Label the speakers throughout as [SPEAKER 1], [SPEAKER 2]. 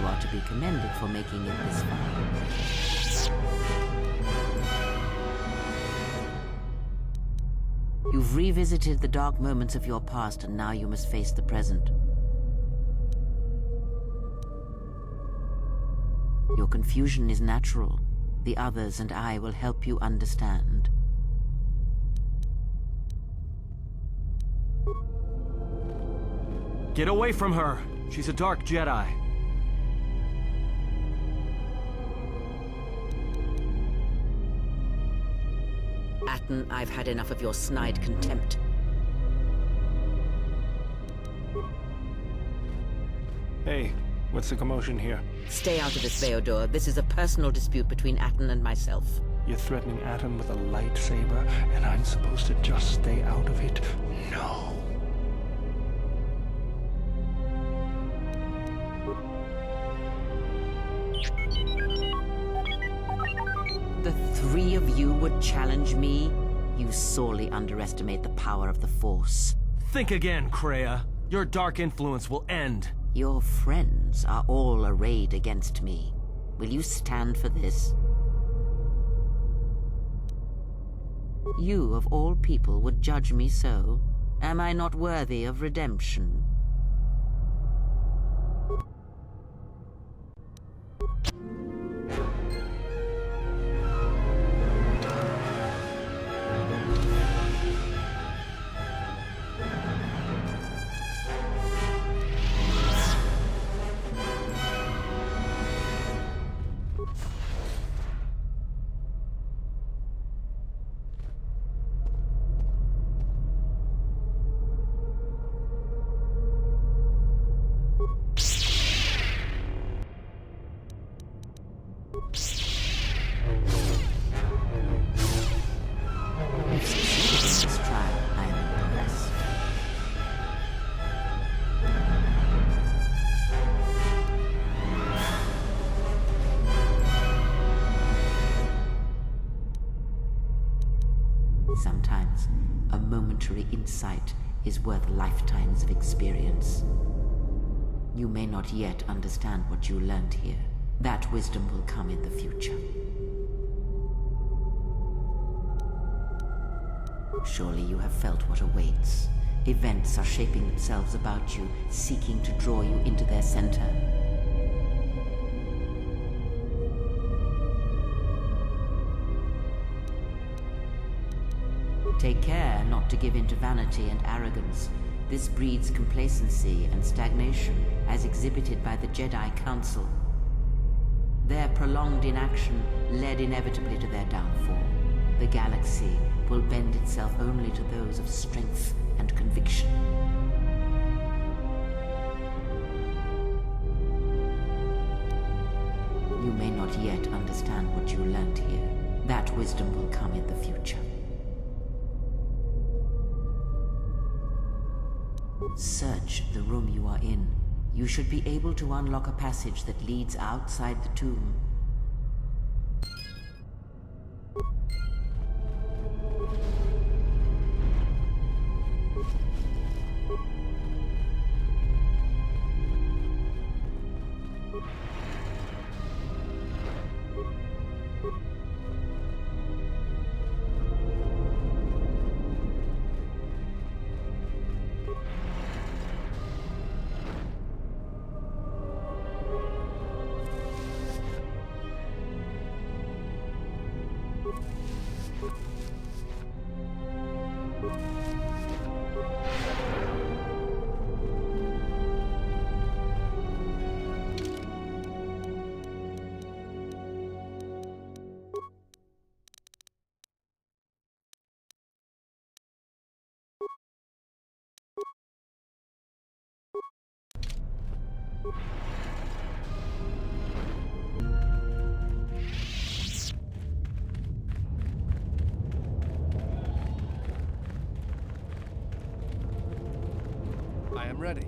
[SPEAKER 1] are to be commended for making it this far. You've revisited the dark moments of your past, and now you must face the present. Your confusion is natural. The others and I will help you understand.
[SPEAKER 2] Get away from her! She's a dark Jedi.
[SPEAKER 1] Atten, I've had enough of your snide contempt.
[SPEAKER 3] Hey, what's the commotion here?
[SPEAKER 1] Stay out of this, Theodore. This is a personal dispute between Atten and myself.
[SPEAKER 3] You're threatening Atom with a lightsaber, and I'm supposed to just stay out of it? No.
[SPEAKER 1] The three of you would challenge me? You sorely underestimate the power of the Force.
[SPEAKER 2] Think again, Kreia. Your dark influence will end.
[SPEAKER 1] Your friends are all arrayed against me. Will you stand for this? You, of all people, would judge me so. Am I not worthy of redemption? Sometimes, a momentary insight is worth lifetimes of experience. You may not yet understand what you learned here. That wisdom will come in the future. Surely you have felt what awaits. Events are shaping themselves about you, seeking to draw you into their center. Take care not to give in to vanity and arrogance. This breeds complacency and stagnation, as exhibited by the Jedi Council. Their prolonged inaction led inevitably to their downfall. The galaxy will bend itself only to those of strength and conviction. You may not yet understand what you learned here. That wisdom will come in the future. Search the room you are in. You should be able to unlock a passage that leads outside the tomb.
[SPEAKER 4] I am ready.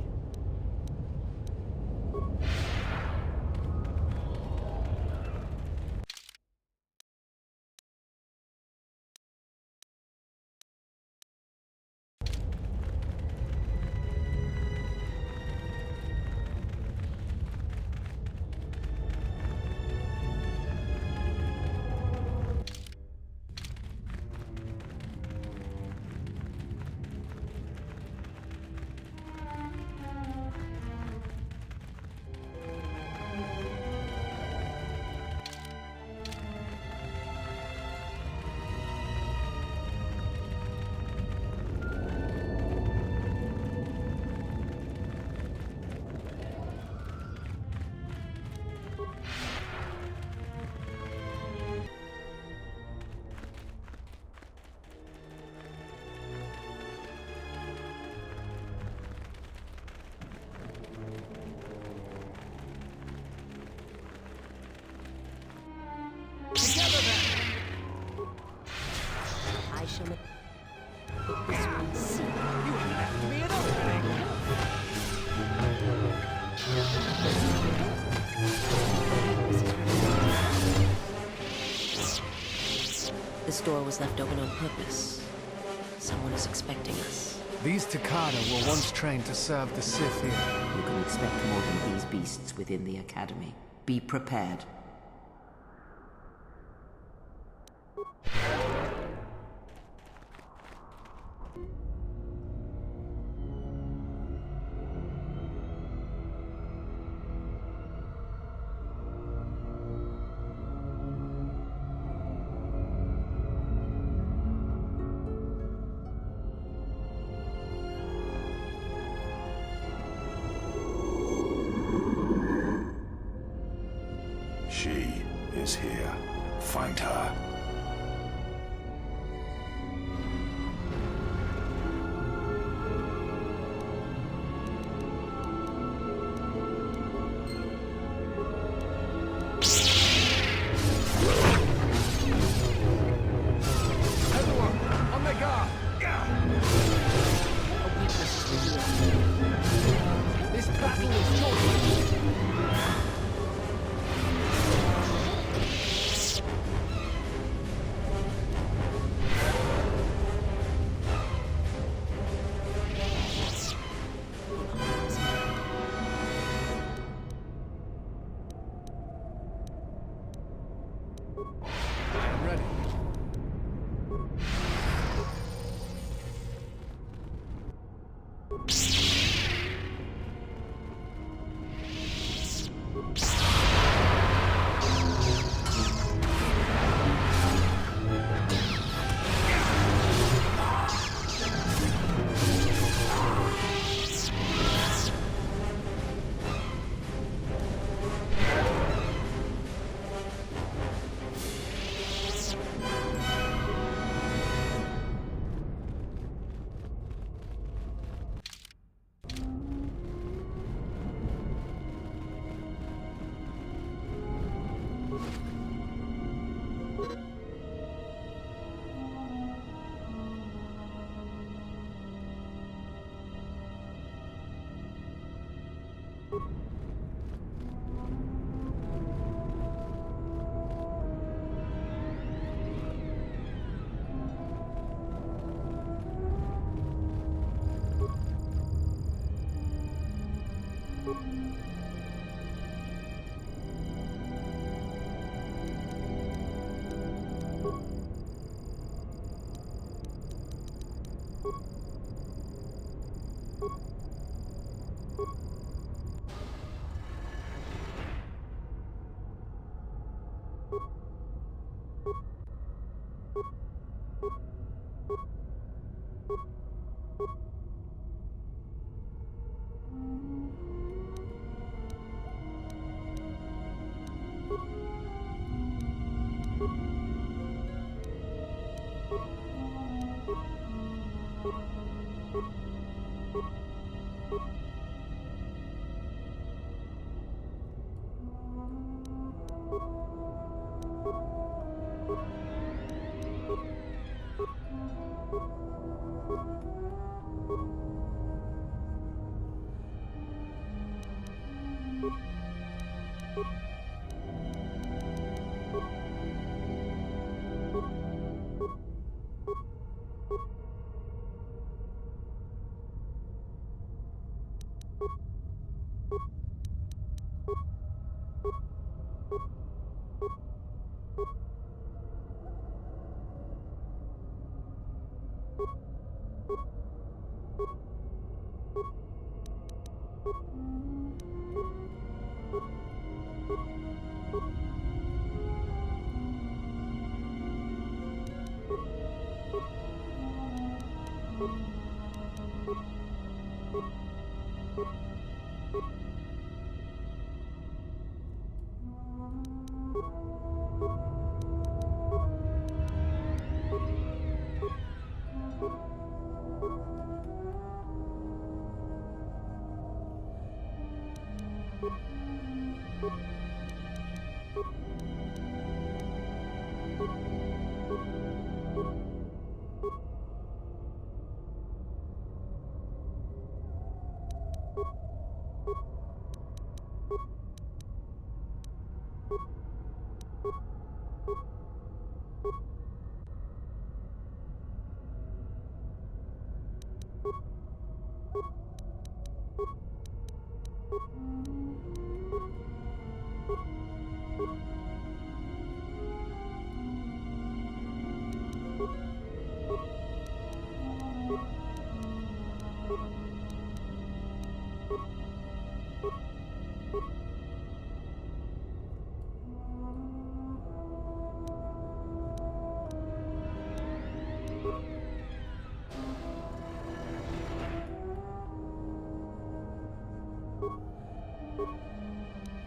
[SPEAKER 5] from it. This one see.
[SPEAKER 2] You left me an opening!
[SPEAKER 5] This door was left open on purpose. Someone is expecting us.
[SPEAKER 4] These Takada were once trained to serve the Sith here.
[SPEAKER 1] You can expect more than these beasts within the Academy. Be prepared.
[SPEAKER 6] She is here. Find her.
[SPEAKER 4] Everyone, on their guard!
[SPEAKER 5] A weakness is revealed.
[SPEAKER 4] This battle is yours! I am ready.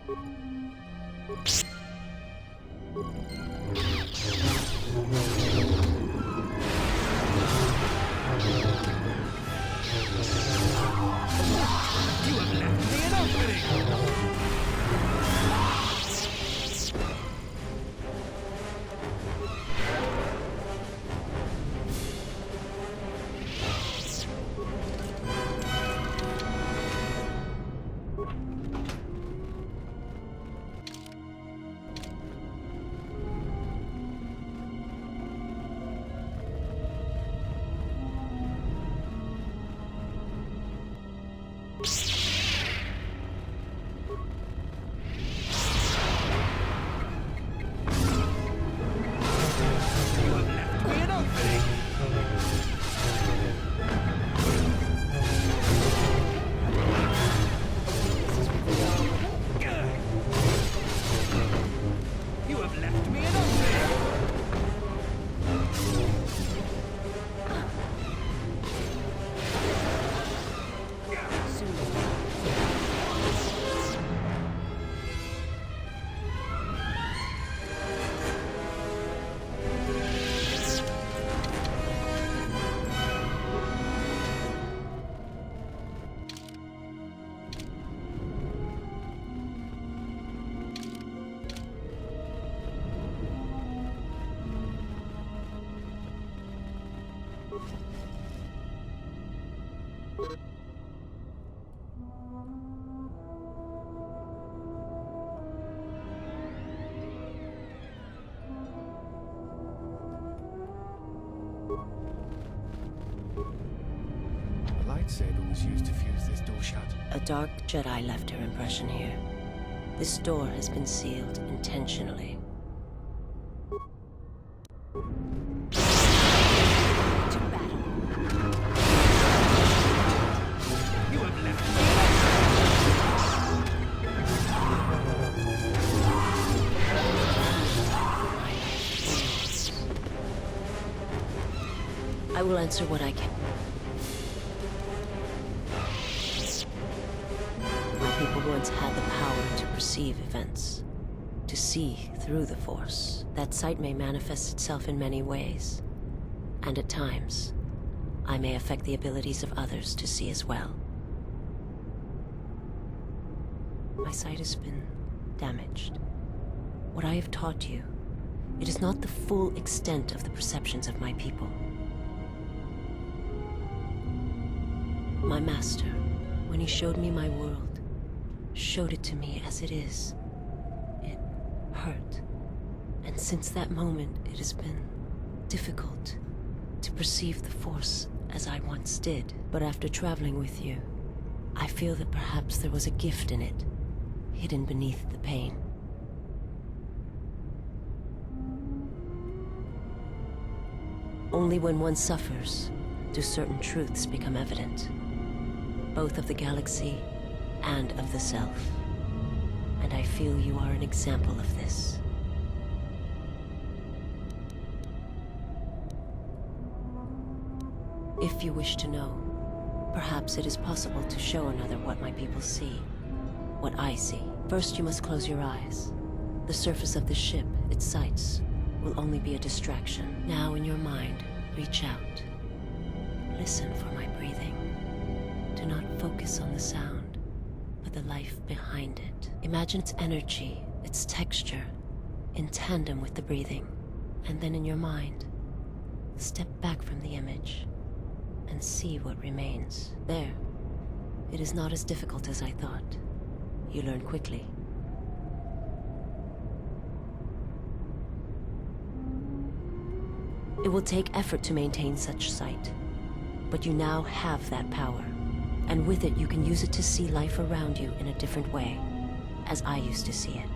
[SPEAKER 4] A lightsaber was used to fuse this door shut.
[SPEAKER 5] A dark Jedi left her impression here. This door has been sealed intentionally. To battle.
[SPEAKER 2] You have left
[SPEAKER 5] I will answer what I can. My people once had the power to perceive events, to see through the Force. That sight may manifest itself in many ways, and at times, I may affect the abilities of others to see as well. My sight has been damaged. What I have taught you, it is not the full extent of the perceptions of my people. My master, when he showed me my world, showed it to me as it is. It hurt. And since that moment, it has been difficult to perceive the Force as I once did. But after traveling with you, I feel that perhaps there was a gift in it, hidden beneath the pain. Only when one suffers do certain truths become evident, both of the galaxy and of the self. And I feel you are an example of this. If you wish to know, perhaps it is possible to show another what my people see, what I see. First, you must close your eyes. The surface of the ship, its sights, will only be a distraction. Now, in your mind, reach out. Listen for my breathing. Do not focus on the sound, but the life behind it. Imagine its energy, its texture, in tandem with the breathing. And then in your mind, step back from the image and see what remains. There. It is not as difficult as I thought. You learn quickly. It will take effort to maintain such sight, but you now have that power. And with it, you can use it to see life around you in a different way, as I used to see it.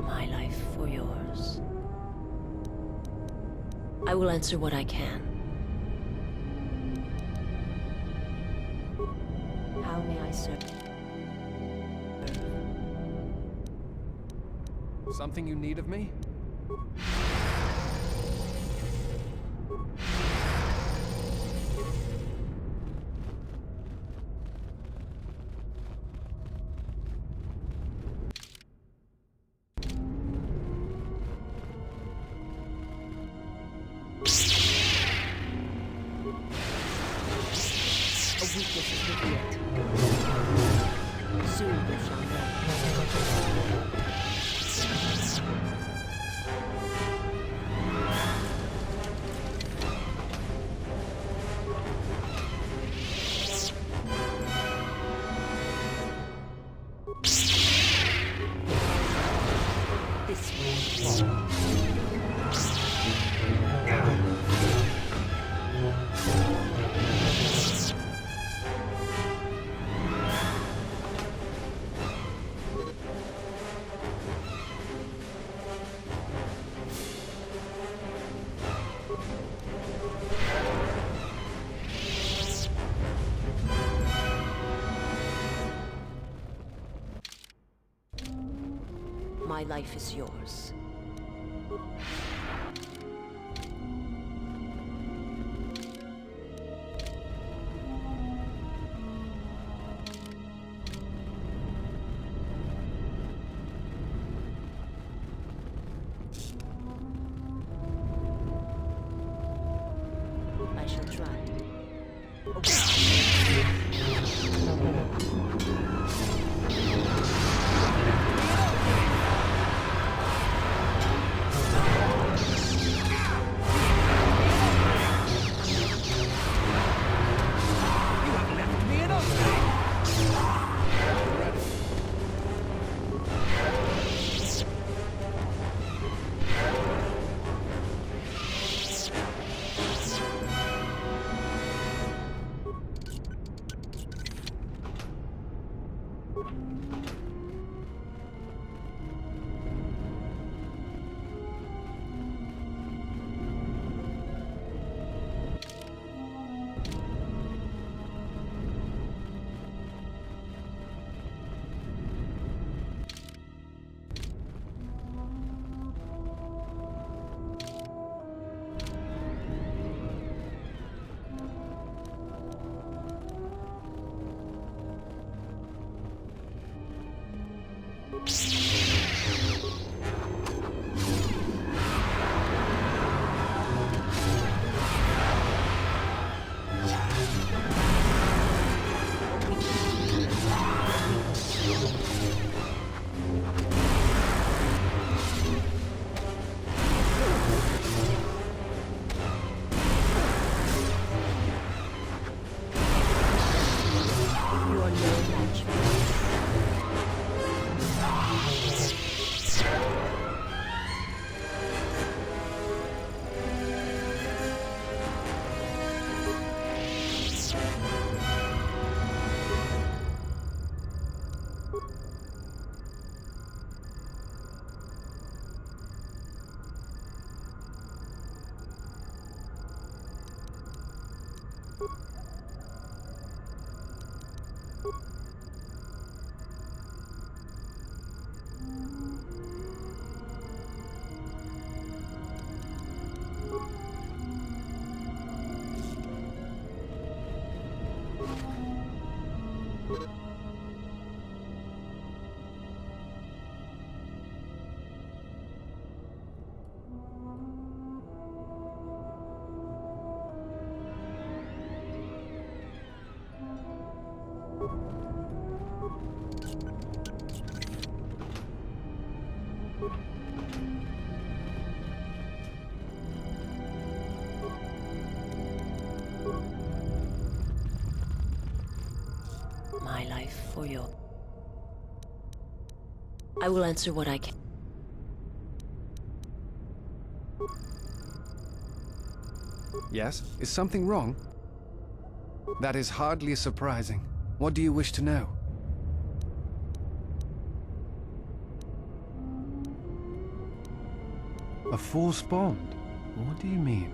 [SPEAKER 5] My life for yours. I will answer what I can. How may I serve?
[SPEAKER 4] Something you need of me?
[SPEAKER 5] A weakness is revealed. Soon you shall know. This will fall. My life is yours. I shall try. My life for you. I will answer what I can.
[SPEAKER 4] Yes? Is something wrong? That is hardly surprising. What do you wish to know? A false bond? What do you mean?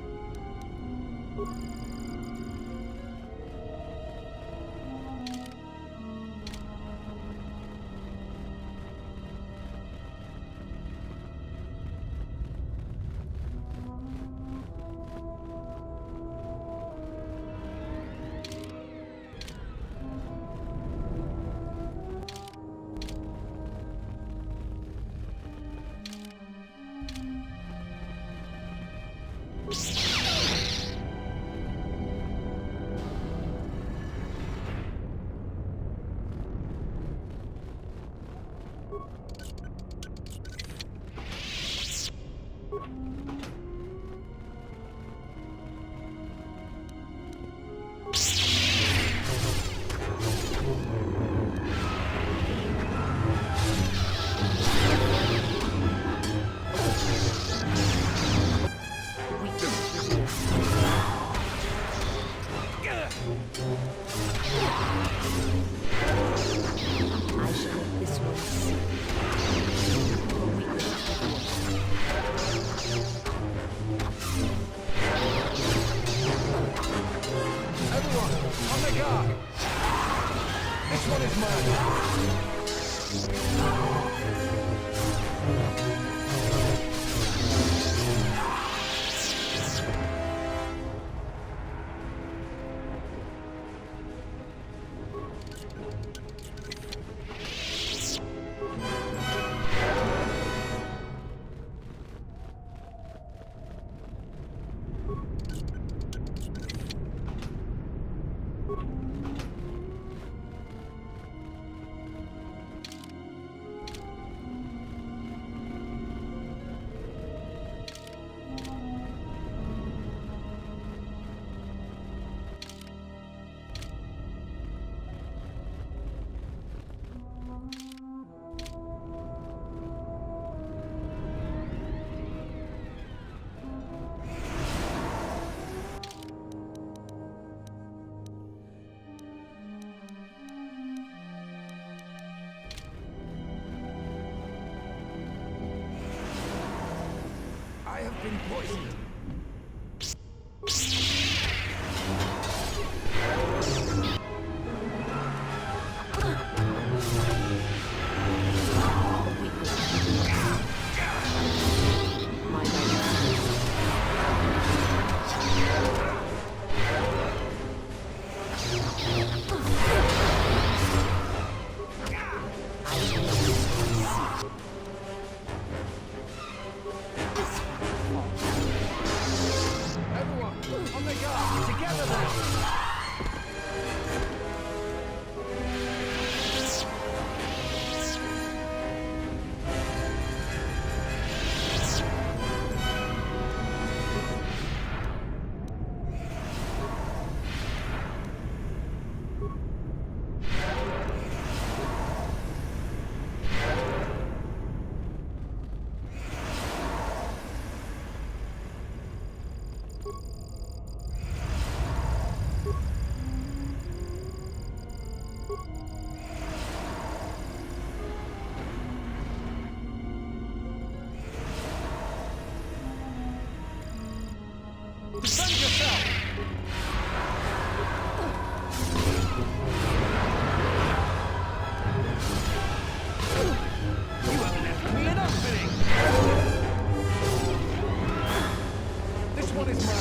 [SPEAKER 6] I have been poisoned.
[SPEAKER 3] Defend yourself! You haven't left me an opening! This one is mine!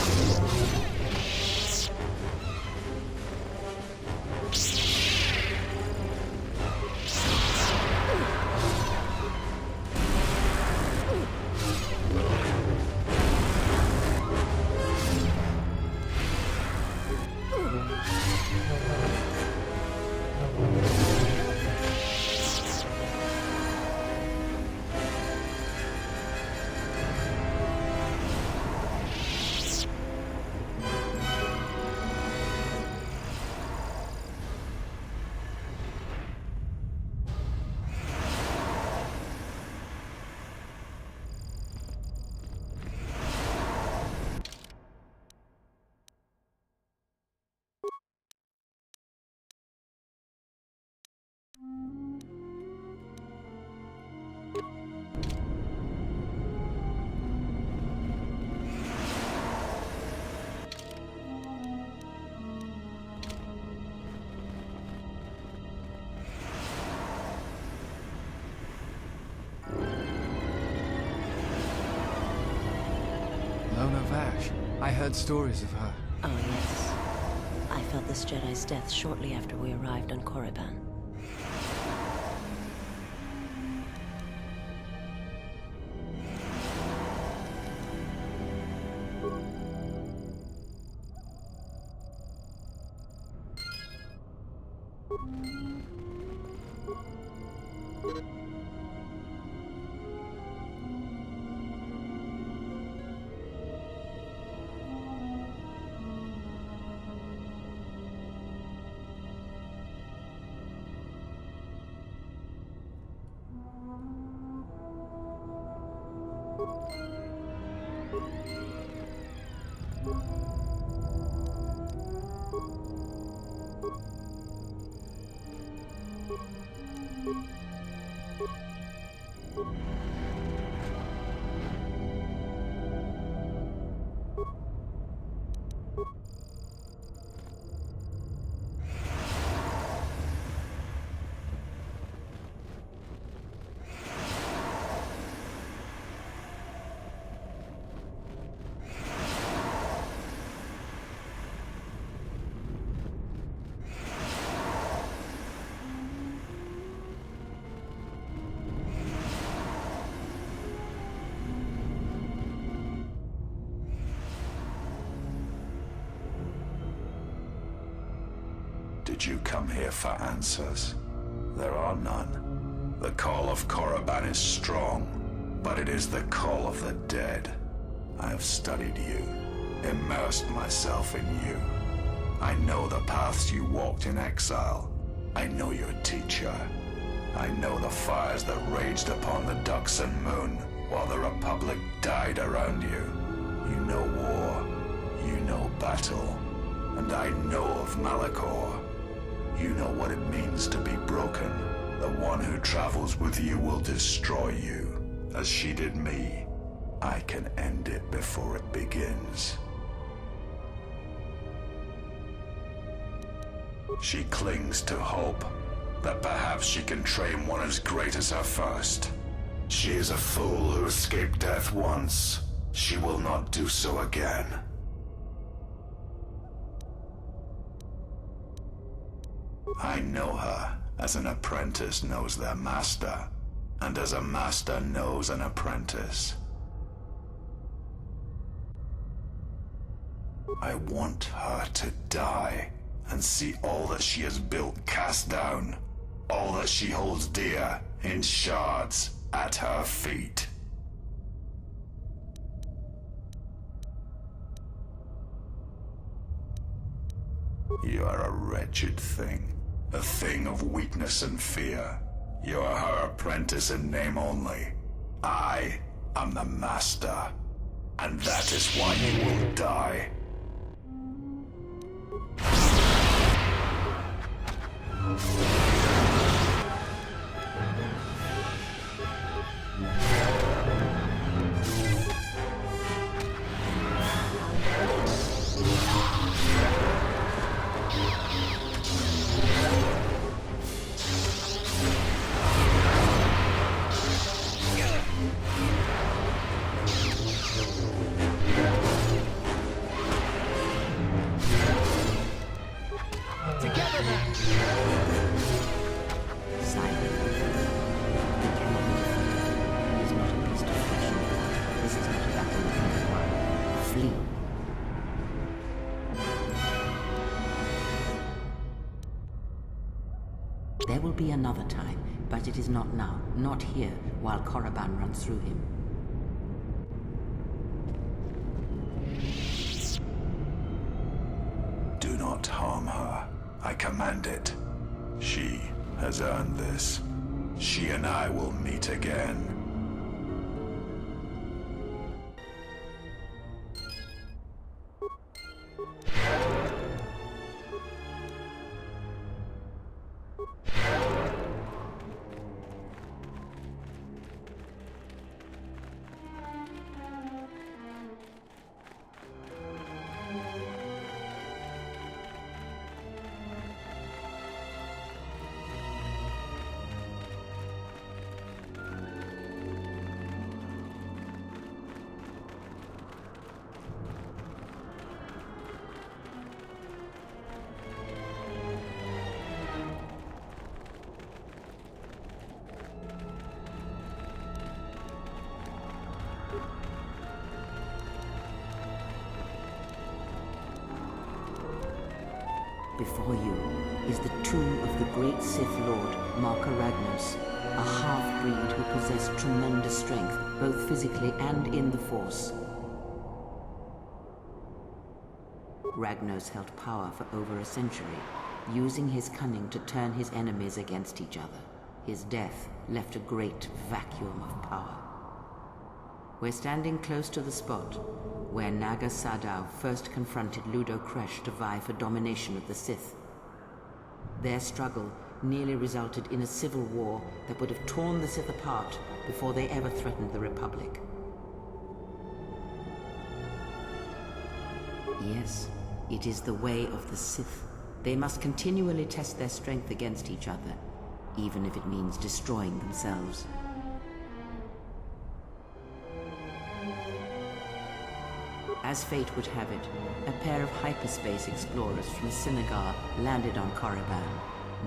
[SPEAKER 4] Lona Vash. I heard stories of her.
[SPEAKER 5] Oh, yes. I felt this Jedi's death shortly after we arrived on Korriban.
[SPEAKER 7] Did you come here for answers? There are none. The call of Korriban is strong, but it is the call of the dead. I have studied you, immersed myself in you. I know the paths you walked in exile. I know your teacher. I know the fires that raged upon the Duxan moon while the Republic died around you. You know war. You know battle. And I know of Malachor. You know what it means to be broken. The one who travels with you will destroy you, as she did me. I can end it before it begins. She clings to hope that perhaps she can train one as great as her first. She is a fool who escaped death once. She will not do so again. I know her as an apprentice knows their master, and as a master knows an apprentice. I want her to die and see all that she has built cast down, all that she holds dear in shards at her feet. You are a wretched thing. A thing of weakness and fear. You are her apprentice in name only. I am the master. And that is why you will die.
[SPEAKER 1] There will be another time, but it is not now, not here, while Korriban runs through him.
[SPEAKER 7] Do not harm her. I command it. She has earned this. She and I will meet again.
[SPEAKER 1] Before you is the tomb of the great Sith Lord, Marka Ragnos, a half-breed who possessed tremendous strength, both physically and in the Force. Ragnos held power for over a century, using his cunning to turn his enemies against each other. His death left a great vacuum of power. We're standing close to the spot where Naga Sadow first confronted Ludo Kresh to vie for domination of the Sith. Their struggle nearly resulted in a civil war that would have torn the Sith apart before they ever threatened the Republic. Yes, it is the way of the Sith. They must continually test their strength against each other, even if it means destroying themselves. As fate would have it, a pair of hyperspace explorers from Sinagar landed on Korriban.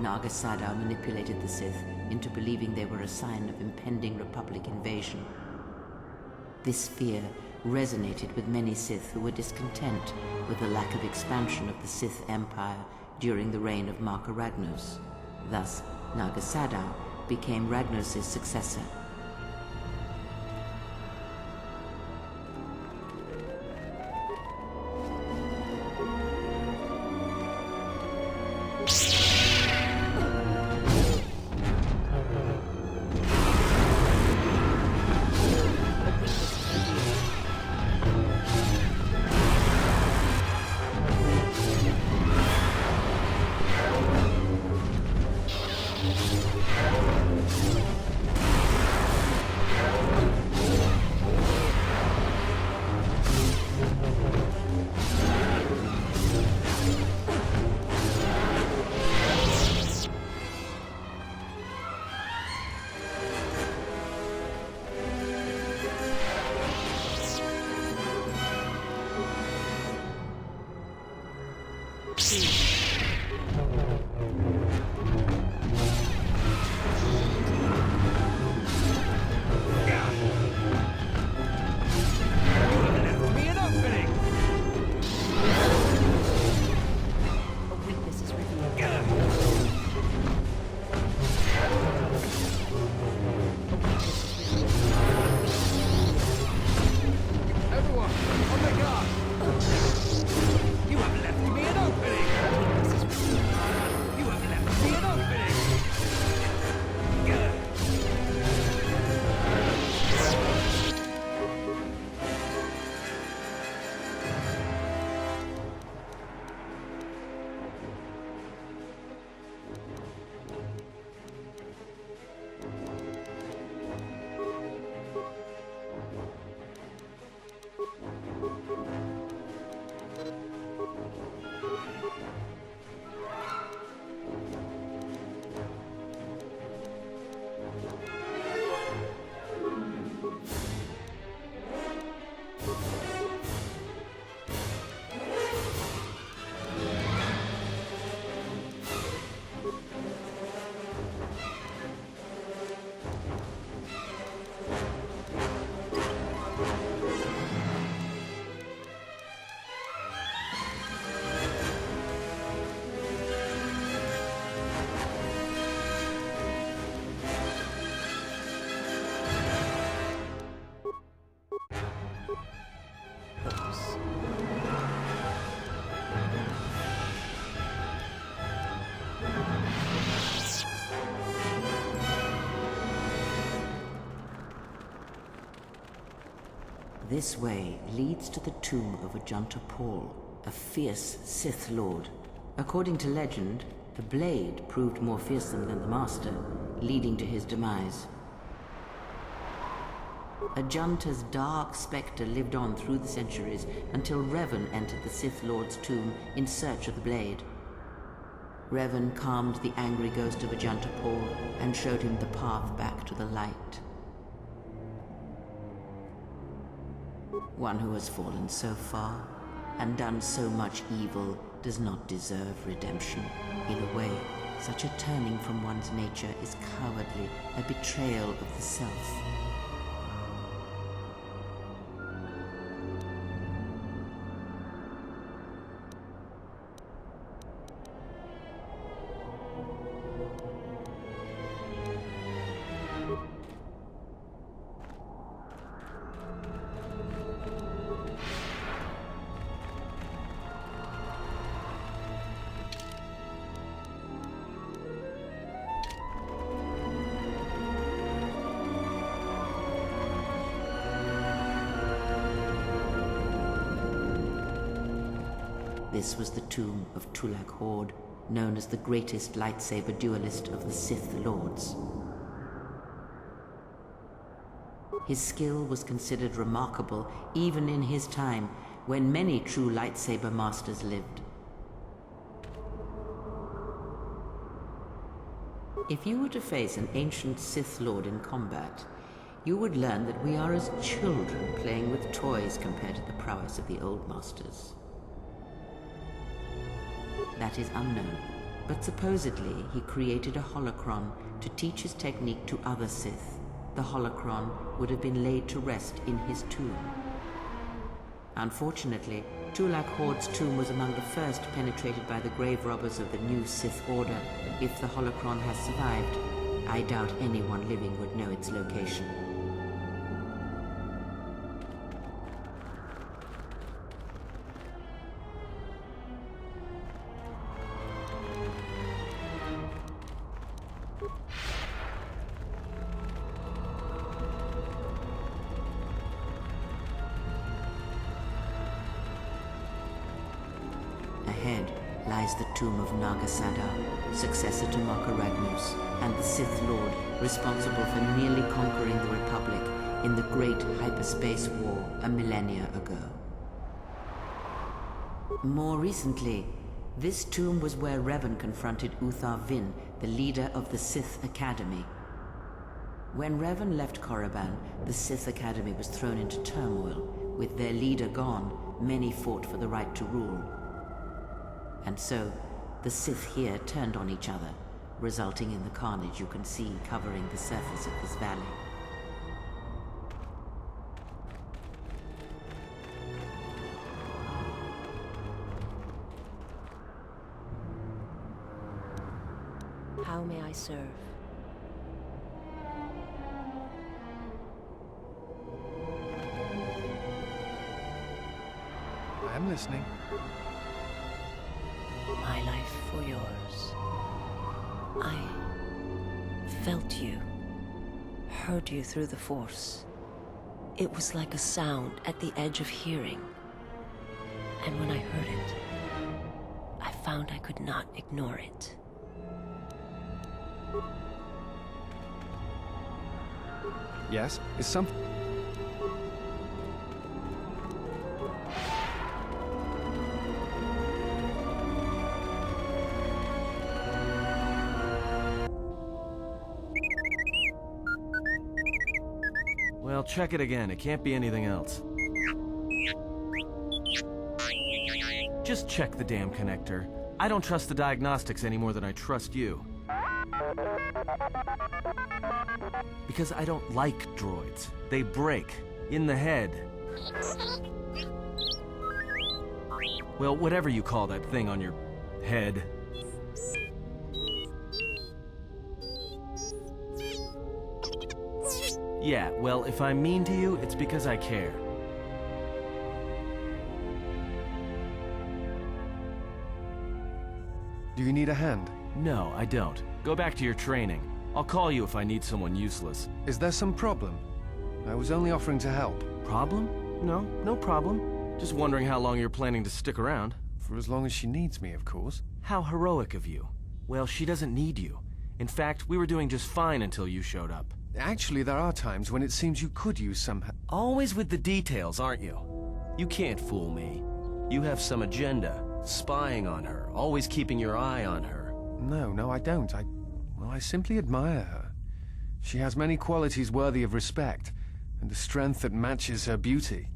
[SPEAKER 1] Naga Sadow manipulated the Sith into believing they were a sign of impending Republic invasion. This fear resonated with many Sith who were discontent with the lack of expansion of the Sith Empire during the reign of Marka Ragnos. Thus, Naga Sadow became Ragnos' successor. This way leads to the tomb of Ajanta Paul, a fierce Sith Lord. According to legend, the blade proved more fearsome than the Master, leading to his demise. Ajanta's dark specter lived on through the centuries until Revan entered the Sith Lord's tomb in search of the blade. Revan calmed the angry ghost of Ajanta Paul and showed him the path back to the light. One who has fallen so far and done so much evil does not deserve redemption. In a way, such a turning from one's nature is cowardly, a betrayal of the self. This was the tomb of Tulak Hord, known as the greatest lightsaber duelist of the Sith Lords. His skill was considered remarkable even in his time, when many true lightsaber masters lived. If you were to face an ancient Sith Lord in combat, you would learn that we are as children playing with toys compared to the prowess of the old masters. That is unknown, but supposedly he created a holocron to teach his technique to other Sith. The holocron would have been laid to rest in his tomb. Unfortunately, Tulak Hord's tomb was among the first penetrated by the grave robbers of the new Sith Order. If the holocron has survived, I doubt anyone living would know its location. Ahead lies the tomb of Naga Sadar, successor to Maka Ragnus, and the Sith Lord responsible for nearly conquering the Republic in the Great Hyperspace War a millennia ago. More recently, this tomb was where Revan confronted Uthar Vin, the leader of the Sith Academy. When Revan left Korriban, the Sith Academy was thrown into turmoil. With their leader gone, many fought for the right to rule. And so, the Sith here turned on each other, resulting in the carnage you can see covering the surface of this valley.
[SPEAKER 5] How may I serve?
[SPEAKER 4] I am listening.
[SPEAKER 5] My life for yours. I felt you, heard you through the Force. It was like a sound at the edge of hearing. And when I heard it, I found I could not ignore it.
[SPEAKER 4] Yes? Is something...
[SPEAKER 2] Well, check it again. It can't be anything else. Just check the damn connector. I don't trust the diagnostics any more than I trust you. Because I don't like droids. They break. In the head. Well, whatever you call that thing on your head. Yeah, well, if I'm mean to you, it's because I care.
[SPEAKER 4] Do you need a hand?
[SPEAKER 2] No, I don't. Go back to your training. I'll call you if I need someone useless.
[SPEAKER 4] Is there some problem? I was only offering to help.
[SPEAKER 2] Problem? No, no problem. Just wondering how long you're planning to stick around.
[SPEAKER 4] For as long as she needs me, of course.
[SPEAKER 2] How heroic of you. Well, she doesn't need you. In fact, we were doing just fine until you showed up.
[SPEAKER 4] Actually, there are times when it seems you could use some...
[SPEAKER 2] Always with the details, aren't you? You can't fool me. You have some agenda, spying on her, always keeping your eye on her.
[SPEAKER 4] No, I don't. I simply admire her. She has many qualities worthy of respect, and a strength that matches her beauty.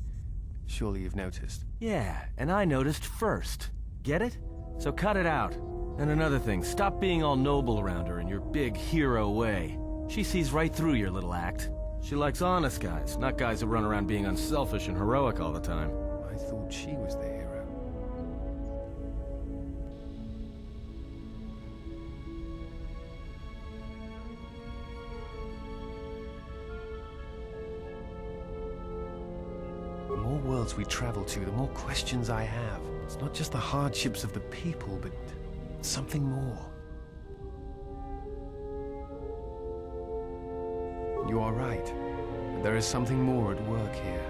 [SPEAKER 4] Surely you've noticed.
[SPEAKER 2] Yeah, and I noticed first. Get it? So cut it out. And another thing, stop being all noble around her in your big hero way. She sees right through your little act. She likes honest guys, not guys that run around being unselfish and heroic all the time.
[SPEAKER 4] I thought she was the hero. The more worlds we travel to, the more questions I have. It's not just the hardships of the people, but something more. You are right. There is something more at work here.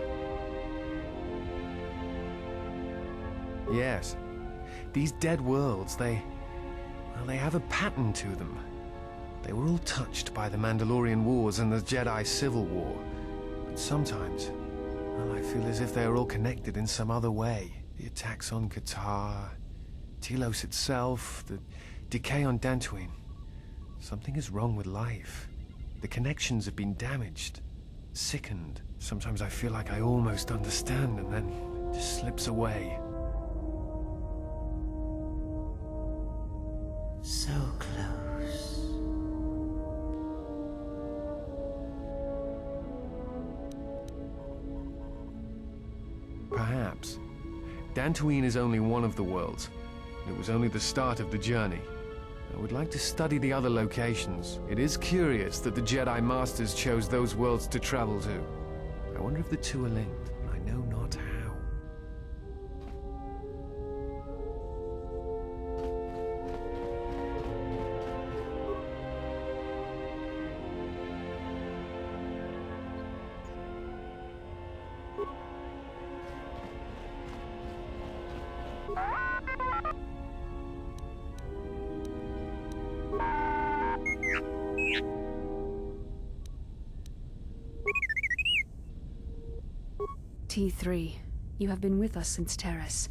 [SPEAKER 4] Yes, these dead worlds, they have a pattern to them. They were all touched by the Mandalorian Wars and the Jedi Civil War. But sometimes, well, I feel as if they are all connected in some other way. The attacks on Qatar, Telos itself, the decay on Dantooine. Something is wrong with life. The connections have been damaged, sickened. Sometimes I feel like I almost understand, and then it just slips away.
[SPEAKER 1] So close.
[SPEAKER 4] Perhaps. Dantooine is only one of the worlds. It was only the start of the journey. I would like to study the other locations. It is curious that the Jedi Masters chose those worlds to travel to. I wonder if the two are linked. I know not how.
[SPEAKER 8] T3, you have been with us since Terrace.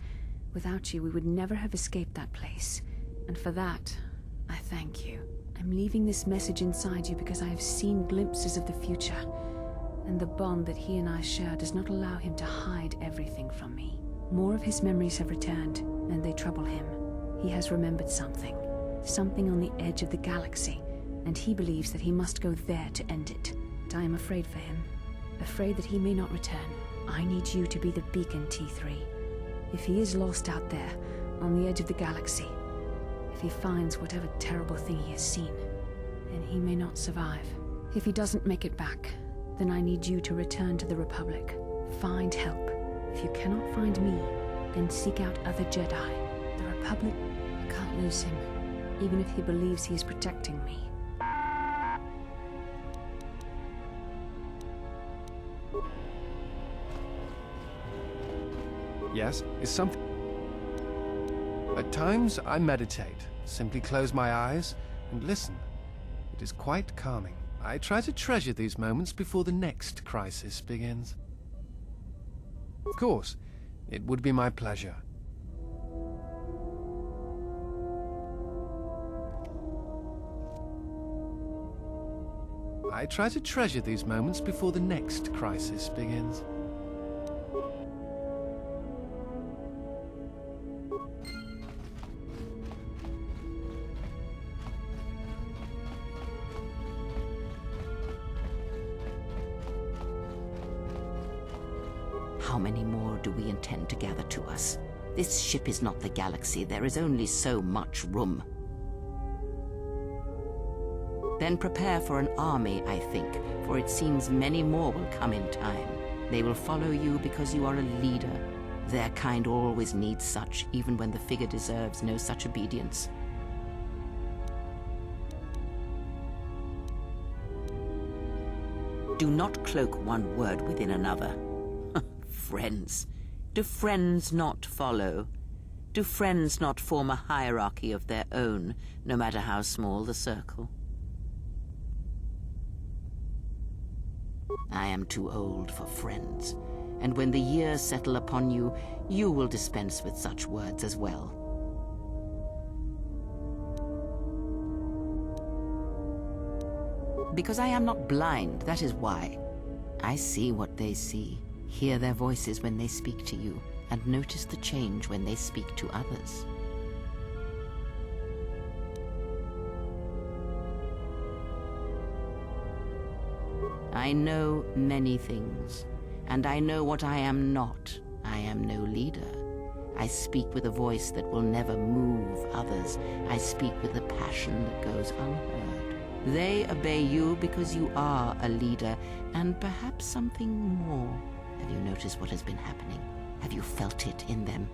[SPEAKER 8] Without you, we would never have escaped that place. And for that, I thank you. I'm leaving this message inside you because I have seen glimpses of the future. And the bond that he and I share does not allow him to hide everything from me. More of his memories have returned, and they trouble him. He has remembered something. Something on the edge of the galaxy, and he believes that he must go there to end it. But I am afraid for him. Afraid that he may not return. I need you to be the beacon, T3. If he is lost out there, on the edge of the galaxy, if he finds whatever terrible thing he has seen, then he may not survive. If he doesn't make it back, then I need you to return to the Republic. Find help. If you cannot find me, then seek out other Jedi. The Republic, I can't lose him, even if he believes he is protecting me.
[SPEAKER 4] Yes, is something... At times, I meditate. Simply close my eyes and listen. It is quite calming. I try to treasure these moments before the next crisis begins. Of course, it would be my pleasure. I try to treasure these moments before the next crisis begins.
[SPEAKER 1] How many more do we intend to gather to us? This ship is not the galaxy. There is only so much room. Then prepare for an army, I think, for it seems many more will come in time. They will follow you because you are a leader. Their kind always needs such, even when the figure deserves no such obedience. Do not cloak one word within another. Friends. Do friends not follow? Do friends not form a hierarchy of their own, no matter how small the circle? I am too old for friends, and when the years settle upon you, you will dispense with such words as well. Because I am not blind, that is why. I see what they see. Hear their voices when they speak to you, and notice the change when they speak to others. I know many things, and I know what I am not. I am no leader. I speak with a voice that will never move others. I speak with a passion that goes unheard. They obey you because you are a leader, and perhaps something more. Have you noticed what has been happening? Have you felt it in them?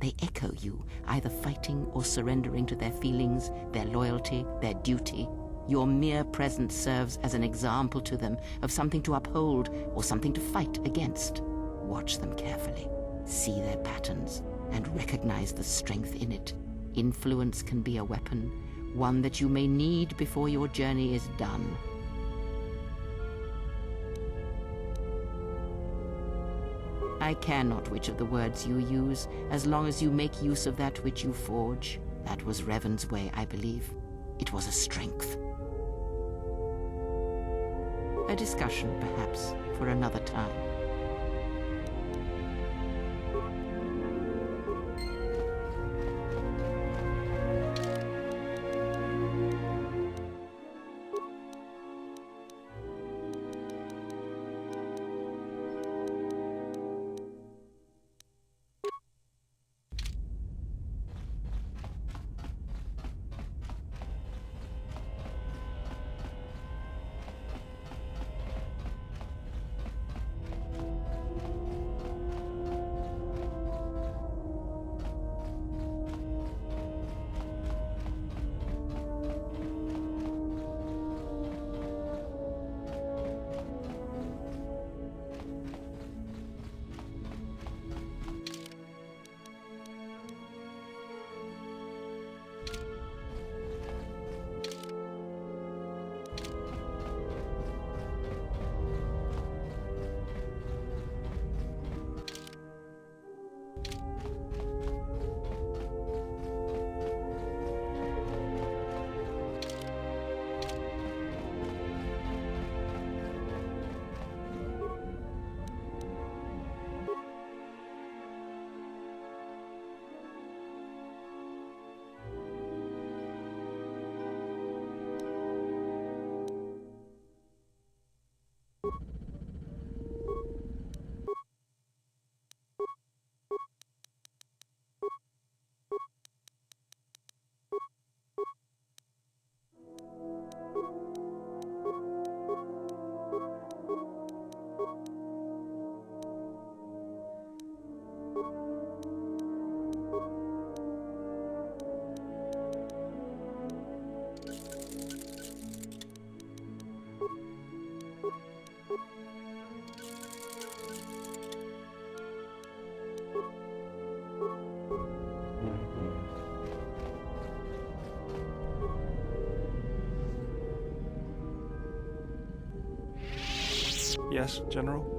[SPEAKER 1] They echo you, either fighting or surrendering to their feelings, their loyalty, their duty. Your mere presence serves as an example to them of something to uphold or something to fight against. Watch them carefully, see their patterns, and recognize the strength in it. Influence can be a weapon, one that you may need before your journey is done. I care not which of the words you use, as long as you make use of that which you forge. That was Revan's way, I believe. It was a strength. A discussion, perhaps, for another time.
[SPEAKER 3] Yes, General?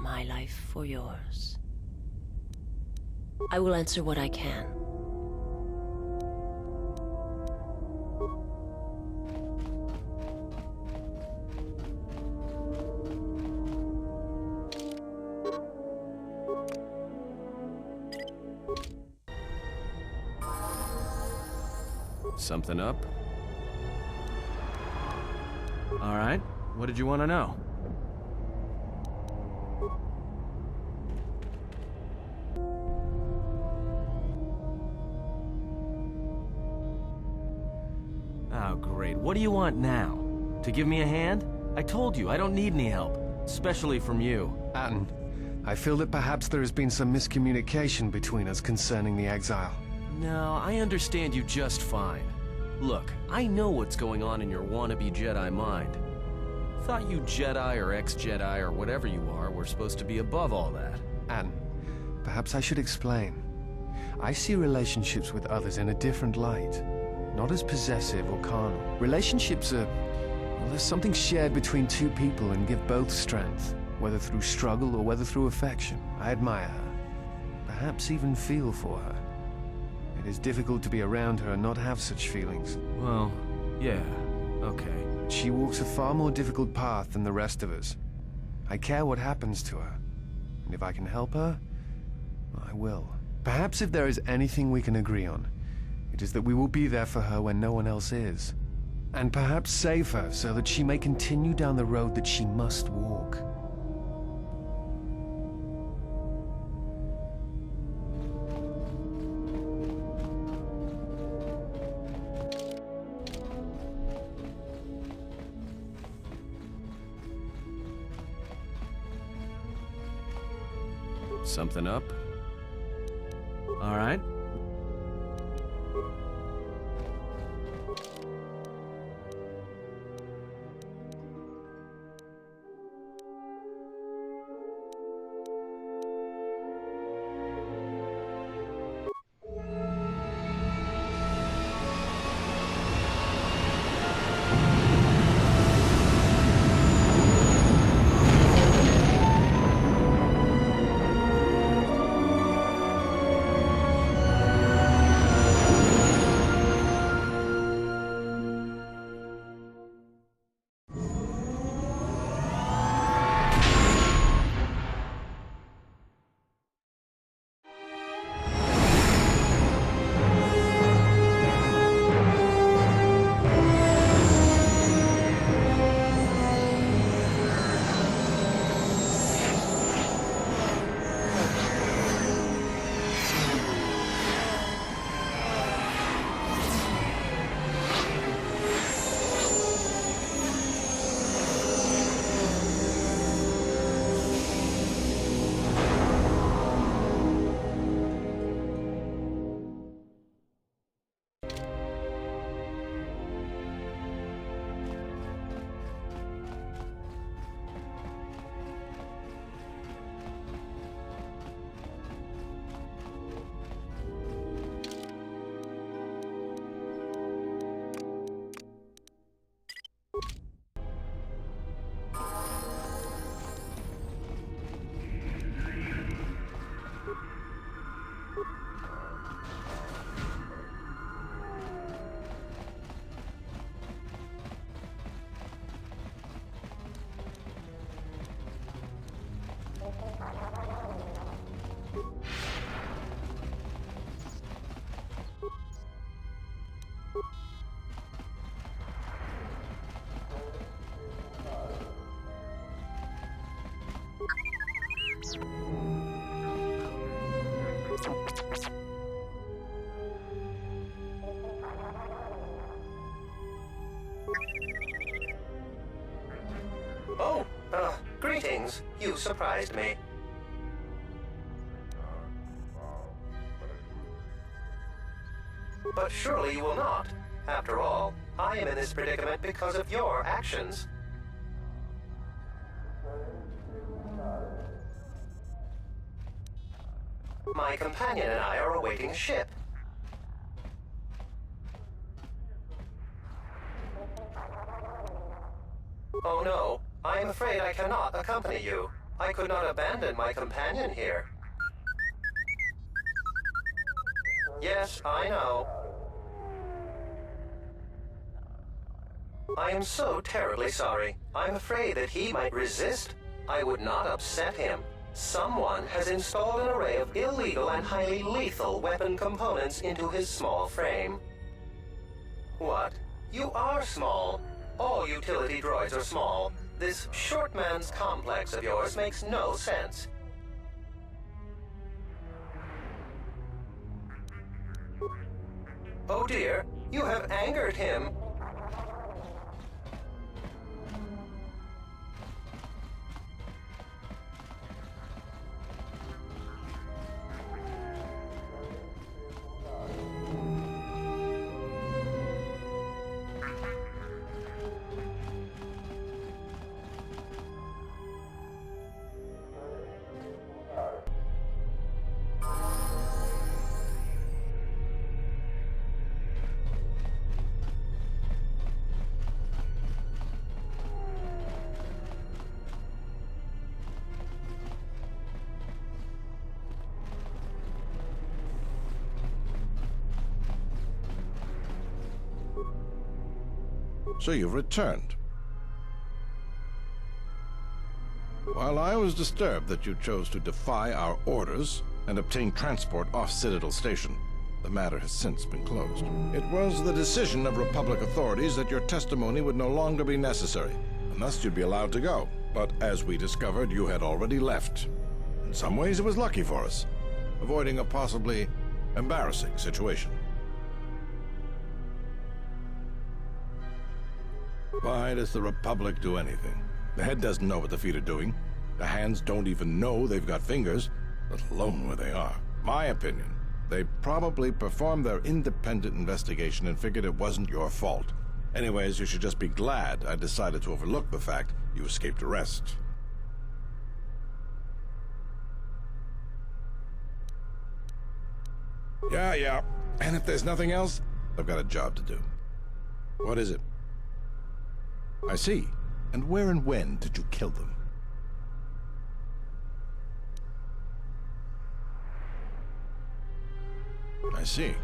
[SPEAKER 5] My life for yours. I will answer what I can.
[SPEAKER 2] Something up? All right. What did you want to know? Oh, great. What do you want now? To give me a hand? I told you, I don't need any help. Especially from you.
[SPEAKER 4] Atten, I feel that perhaps there has been some miscommunication between us concerning the exile.
[SPEAKER 2] No, I understand you just fine. Look, I know what's going on in your wannabe Jedi mind. Thought you Jedi or ex-Jedi or whatever you are were supposed to be above all that.
[SPEAKER 4] Atten, perhaps I should explain. I see relationships with others in a different light. Not as possessive or carnal. Relationships are... well, there's something shared between two people and give both strength, whether through struggle or whether through affection. I admire her. Perhaps even feel for her. It is difficult to be around her and not have such feelings.
[SPEAKER 2] Well, yeah, okay.
[SPEAKER 4] She walks a far more difficult path than the rest of us. I care what happens to her. And if I can help her, I will. Perhaps if there is anything we can agree on, it is that we will be there for her when no one else is. And perhaps save her so that she may continue down the road that she must walk.
[SPEAKER 2] Something up? All right.
[SPEAKER 9] Oh, greetings. You surprised me. But surely you will not. After all, I am in this predicament because of your actions. My companion and I are awaiting a ship. Oh no, I am afraid I cannot accompany you. I could not abandon my companion here. Yes, I know. I am so terribly sorry. I'm afraid that he might resist. I would not upset him. Someone has installed an array of illegal and highly lethal weapon components into his small frame. What? You are small. All utility droids are small. This short man's complex of yours makes no sense. Oh dear, you have angered him.
[SPEAKER 10] So you've returned. While I was disturbed that you chose to defy our orders, and obtain transport off Citadel Station. The matter has since been closed. It was the decision of Republic authorities that your testimony would no longer be necessary, and thus you'd be allowed to go. But as we discovered, you had already left. In some ways, it was lucky for us, avoiding a possibly embarrassing situation. Why does the Republic do anything? The head doesn't know what the feet are doing. The hands don't even know they've got fingers, let alone where they are. My opinion, they probably performed their independent investigation and figured it wasn't your fault. Anyways, you should just be glad I decided to overlook the fact you escaped arrest. Yeah. And if there's nothing else, I've got a job to do. What is it? I see. And where and when did you kill them? I see.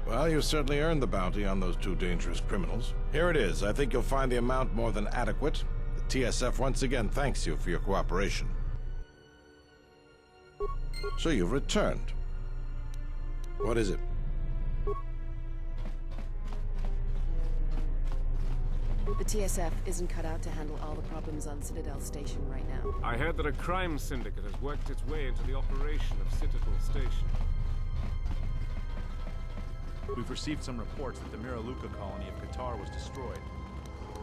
[SPEAKER 10] Well, you certainly earned the bounty on those two dangerous criminals. Here it is. I think you'll find the amount more than adequate. The TSF once again thanks you for your cooperation. So you've returned. What is it?
[SPEAKER 11] The TSF isn't cut out to handle all the problems on Citadel Station right now.
[SPEAKER 12] I heard that a crime syndicate has worked its way into the operation of Citadel Station.
[SPEAKER 13] We've received some reports that the Miraluka colony of Qatar was destroyed.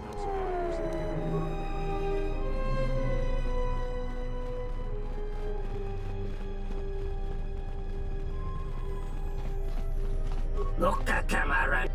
[SPEAKER 13] No survivors.
[SPEAKER 14] Look at camera.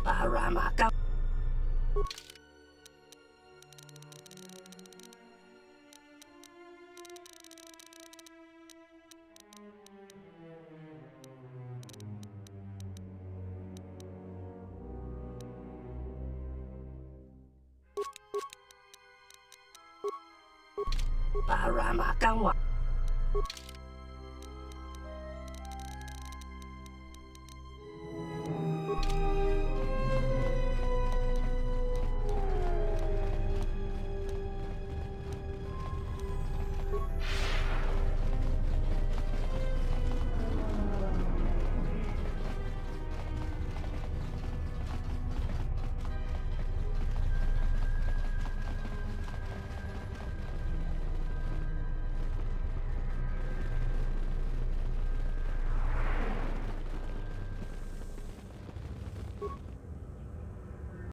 [SPEAKER 14] Paramaka. Paramaka.